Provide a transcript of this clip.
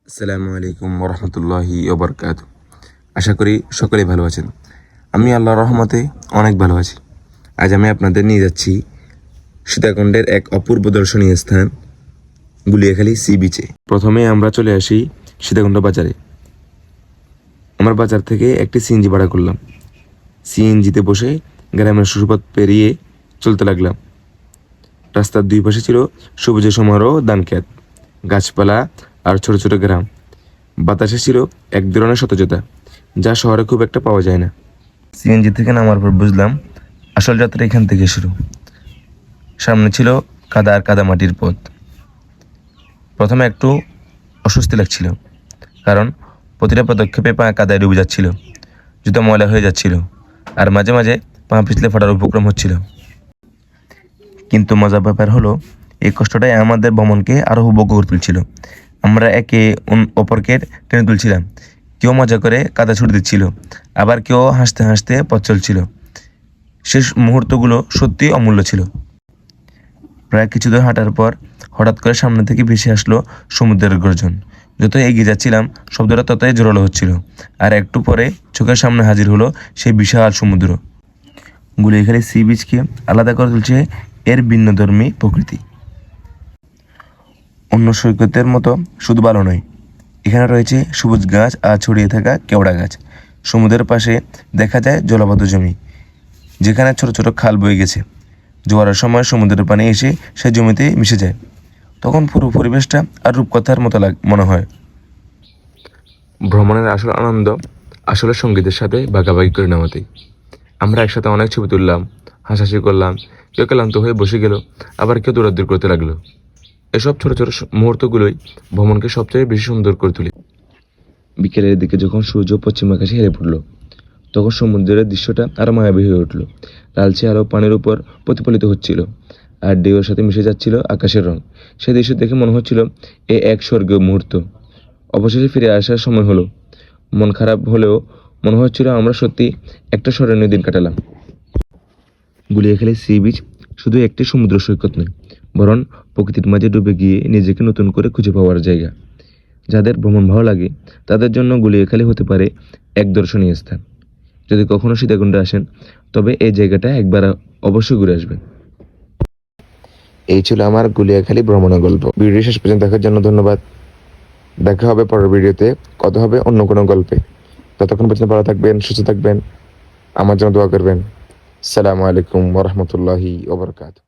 আসসালামু আলাইকুম ওরহমতুল্লাহি ওবরকাত। আশা করি সকলেই ভালো আছেন। আমি আল্লাহর রহমতে অনেক ভালো আছি। আজ আমি আপনাদের নিয়ে যাচ্ছি সীতাকুণ্ডের এক অপূর্ব দর্শনীয় স্থান গুলিয়াখালী সি বিচে। প্রথমে আমরা চলে আসি সীতাকুণ্ড বাজারে। আমার বাজার থেকে একটি সিএনজি ভাড়া করলাম। সিএনজিতে বসে গ্রামের সুপথ পেরিয়ে চলতে লাগলাম। রাস্তার দুই পাশে ছিল সবুজে সমারোহ ধানক্ষেত, গাছপালা আর ছোট ছোট গ্রাম। বাতাসে ছিল এক ধরনের সতেজতা, যা শহরে খুব একটা পাওয়া যায় না। সিএনজি থেকে নামার পর বুঝলাম আসল যাত্রা এখান থেকে শুরু। সামনে ছিল কাদা আর কাদামাটির পথ। প্রথমে একটু অস্বস্তি লাগছিল, কারণ প্রতিটা পদক্ষেপে পা কাদায় ডুবে যাচ্ছিল, জুতো ময়লা হয়ে যাচ্ছিল, আর মাঝে মাঝে পা পিছলে ফাটার উপক্রম হচ্ছিল। কিন্তু মজার ব্যাপার হলো, এই কষ্টটাই আমাদের ভ্রমণকে আরও উপভোগ্য করে তুলছিল। আমরা একে অপরকে টেনে তুলছিলাম। কেউ মজা করে কাদা ছুটে দিচ্ছিল, আবার কেউ হাসতে হাসতে পথ চলছিল। শেষ মুহূর্তগুলো সত্যিই অমূল্য ছিল। প্রায় কিছু দূর হাঁটার পর হঠাৎ করে সামনে থেকে ভেসে আসলো সমুদ্রের গর্জন। যত এগিয়ে যাচ্ছিলাম শব্দটা ততই জোরালো হচ্ছিল, আর একটু পরে চোখের সামনে হাজির হলো সেই বিশাল সমুদ্র। গুলিয়াখালী সি বিচকে আলাদা করে তুলছে এর ভিন্নধর্মী প্রকৃতি। অন্য সৈকতের মতো শুধু ভালো নয়, এখানে রয়েছে সবুজ গাছ আর ছড়িয়ে থাকা কেওড়া গাছ। সমুদ্রের পাশে দেখা যায় জলাবদ্ধ জমি, যেখানে ছোট ছোট খাল বয়ে গেছে। জোয়ারের সময় সমুদ্রের পানি এসে সেই জমিতে মিশে যায়। তখন পুরো পরিবেশটা আর রূপকথার মতো মনে হয়। ভ্রমণের আসল আনন্দ আসলে সঙ্গীতের সাথে ভাগাভাগি করে নেওয়াতেই। আমরা একসাথে অনেক ছবি তুললাম, হাসাহাসি করলাম, কেউ ক্লান্ত হয়ে বসে গেল, আবার কেউ দৌড়াদৌড়ি করতে লাগলো। এসব ছোট ছোট মুহূর্তগুলোই ভ্রমণকে সবচেয়ে বেশি সুন্দর করে তোলে। বিকেলের দিকে যখন সূর্য পশ্চিম আকাশে হেলে পড়লো, তখন সমুদ্রের দৃশ্যটা আরো মায়াবী হয়ে উঠলো। লালচে আলো পানির উপর প্রতিফলিত হচ্ছিল, আর ঢেউয়ের সাথে মিশে যাচ্ছিল আকাশের রং। সেই দৃশ্য দেখে মনে হচ্ছিল এ এক স্বর্গীয় মুহূর্ত। অবশেষে ফিরে আসার সময় হলো। মন খারাপ হলেও মনে হচ্ছিল আমরা সত্যি একটা স্মরণীয় দিন কাটালাম। গুলিয়াখালী সি বিচ শুধু একটি সমুদ্র সৈকত নয়, বরং প্রকৃতির মাঝে ডুবে গিয়ে নিজেকে নতুন করে খুঁজে পাওয়ার জায়গা। যাদের ভ্রমণ ভালো লাগে তাদের জন্য গুলিয়াখালী হতে পারে এক দর্শনীয় স্থান। যদি কখনো সীতাকুণ্ডে আসেন, তবে এই জায়গাটা একবার অবশ্যই ঘুরে আসবেন। এই ছিল আমার গুলিয়াখালী ভ্রমণের গল্প। ভিডিও শেষ পর্যন্ত দেখার জন্য ধন্যবাদ। দেখা হবে পরের ভিডিওতে, কথা হবে অন্য কোনো গল্পে। ততক্ষণ পর্যন্ত ভালো থাকবেন, সুস্থ থাকবেন, আমার জন্য দোয়া করবেন। আসসালামু আলাইকুম ওয়া রাহমাতুল্লাহি ওয়া বারাকাতুহু।